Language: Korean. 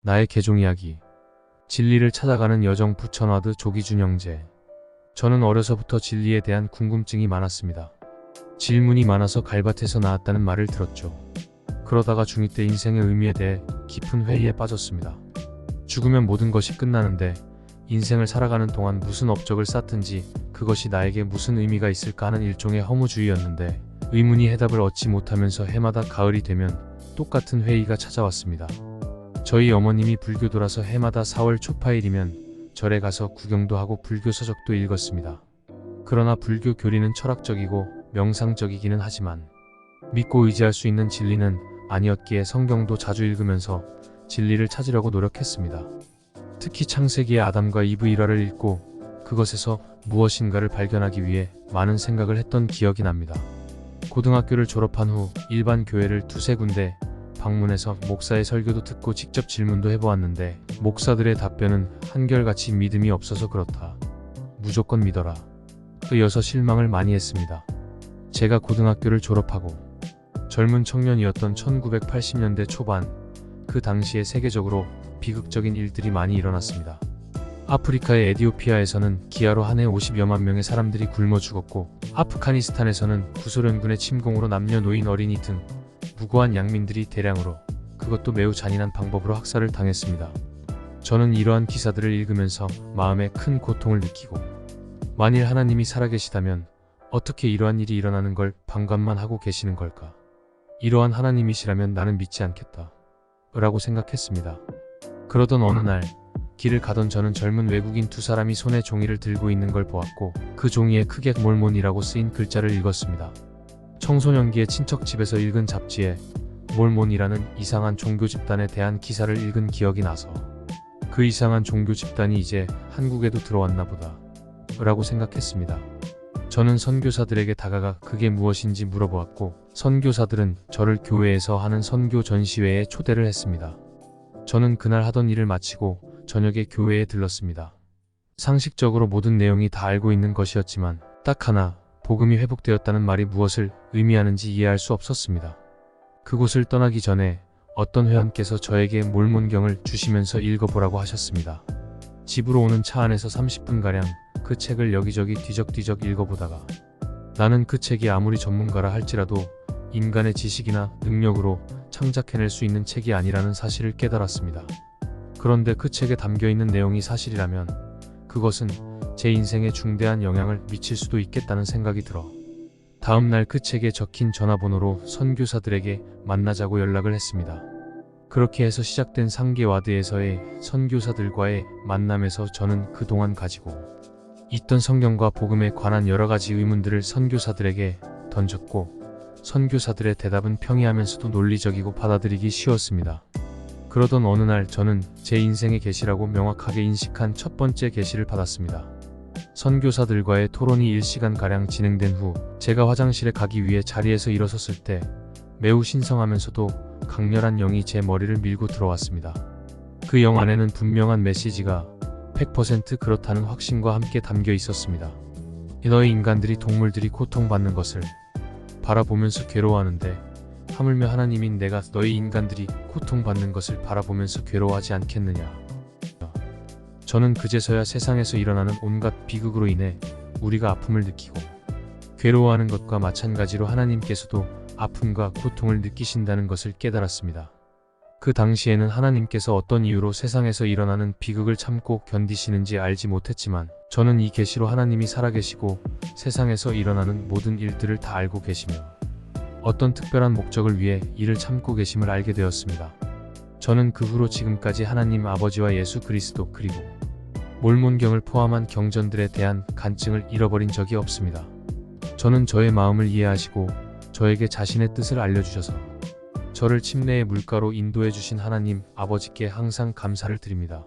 나의 개종 이야기. 진리를 찾아가는 여정 부천와드 조기준 형제. 저는 어려서부터 진리에 대한 궁금증이 많았습니다. 질문이 많아서 갈밭에서 나왔다는 말을 들었죠. 그러다가 중2 때 인생의 의미에 대해 깊은 회의에 빠졌습니다. 죽으면 모든 것이 끝나는데 인생을 살아가는 동안 무슨 업적을 쌓든지 그것이 나에게 무슨 의미가 있을까 하는 일종의 허무주의였는데 의문이 해답을 얻지 못하면서 해마다 가을이 되면 똑같은 회의가 찾아왔습니다. 저희 어머님이 불교도라서 해마다 4월 초파일이면 절에 가서 구경도 하고 불교 서적도 읽었습니다. 그러나 불교 교리는 철학적이고 명상적이기는 하지만 믿고 의지할 수 있는 진리는 아니었기에 성경도 자주 읽으면서 진리를 찾으려고 노력했습니다. 특히 창세기의 아담과 이브 일화를 읽고 그것에서 무엇인가를 발견하기 위해 많은 생각을 했던 기억이 납니다. 고등학교를 졸업한 후 일반 교회를 두세 군데 방문해서 목사의 설교도 듣고 직접 질문도 해보았는데 목사들의 답변은 한결같이 믿음이 없어서 그렇다. 무조건 믿어라. 이어서 실망을 많이 했습니다. 제가 고등학교를 졸업하고 젊은 청년이었던 1980년대 초반, 그 당시에 세계적으로 비극적인 일들이 많이 일어났습니다. 아프리카의 에디오피아에서는 기아로 한 해 50여만 명의 사람들이 굶어 죽었고 아프가니스탄에서는 구소련군의 침공으로 남녀 노인 어린이 등 무고한 양민들이 대량으로, 그것도 매우 잔인한 방법으로 학살을 당했습니다. 저는 이러한 기사들을 읽으면서 마음에 큰 고통을 느끼고 만일 하나님이 살아계시다면 어떻게 이러한 일이 일어나는 걸 방관만 하고 계시는 걸까? 이러한 하나님이시라면 나는 믿지 않겠다 라고 생각했습니다. 그러던 어느 날 길을 가던 저는 젊은 외국인 두 사람이 손에 종이를 들고 있는 걸 보았고 그 종이에 크게 몰몬이라고 쓰인 글자를 읽었습니다. 청소년기에 친척 집에서 읽은 잡지에 몰몬이라는 이상한 종교 집단에 대한 기사를 읽은 기억이 나서 그 이상한 종교 집단이 이제 한국에도 들어왔나 보다 라고 생각했습니다. 저는 선교사들에게 다가가 그게 무엇인지 물어보았고 선교사들은 저를 교회에서 하는 선교 전시회에 초대를 했습니다. 저는 그날 하던 일을 마치고 저녁에 교회에 들렀습니다. 상식적으로 모든 내용이 다 알고 있는 것이었지만 딱 하나, 복음이 회복되었다는 말이 무엇을 의미하는지 이해할 수 없었습니다. 그곳을 떠나기 전에 어떤 회원께서 저에게 몰몬경을 주시면서 읽어보라고 하셨습니다. 집으로 오는 차 안에서 30분가량 그 책을 여기저기 뒤적뒤적 읽어보다가 나는 그 책이 아무리 전문가라 할지라도 인간의 지식이나 능력으로 창작해낼 수 있는 책이 아니라는 사실을 깨달았습니다. 그런데 그 책에 담겨있는 내용이 사실이라면 그것은 제 인생에 중대한 영향을 미칠 수도 있겠다는 생각이 들어 다음날 그 책에 적힌 전화번호로 선교사들에게 만나자고 연락을 했습니다. 그렇게 해서 시작된 상계와드에서의 선교사들과의 만남에서 저는 그동안 가지고 있던 성경과 복음에 관한 여러가지 의문들을 선교사들에게 던졌고 선교사들의 대답은 평이하면서도 논리적이고 받아들이기 쉬웠습니다. 그러던 어느 날 저는 제 인생의 계시라고 명확하게 인식한 첫 번째 계시를 받았습니다. 선교사들과의 토론이 1시간가량 진행된 후 제가 화장실에 가기 위해 자리에서 일어섰을 때 매우 신성하면서도 강렬한 영이 제 머리를 밀고 들어왔습니다. 그 영 안에는 분명한 메시지가 100% 그렇다는 확신과 함께 담겨 있었습니다. 너희 인간들이 동물들이 고통받는 것을 바라보면서 괴로워하는데 하물며 하나님인 내가 너희 인간들이 고통받는 것을 바라보면서 괴로워하지 않겠느냐. 저는 그제서야 세상에서 일어나는 온갖 비극으로 인해 우리가 아픔을 느끼고 괴로워하는 것과 마찬가지로 하나님께서도 아픔과 고통을 느끼신다는 것을 깨달았습니다. 그 당시에는 하나님께서 어떤 이유로 세상에서 일어나는 비극을 참고 견디시는지 알지 못했지만 저는 이 계시로 하나님이 살아계시고 세상에서 일어나는 모든 일들을 다 알고 계시며 어떤 특별한 목적을 위해 이를 참고 계심을 알게 되었습니다. 저는 그 후로 지금까지 하나님 아버지와 예수 그리스도 그리고 몰몬경을 포함한 경전들에 대한 간증을 잃어버린 적이 없습니다. 저는 저의 마음을 이해하시고 저에게 자신의 뜻을 알려주셔서 저를 침례의 물가로 인도해 주신 하나님 아버지께 항상 감사를 드립니다.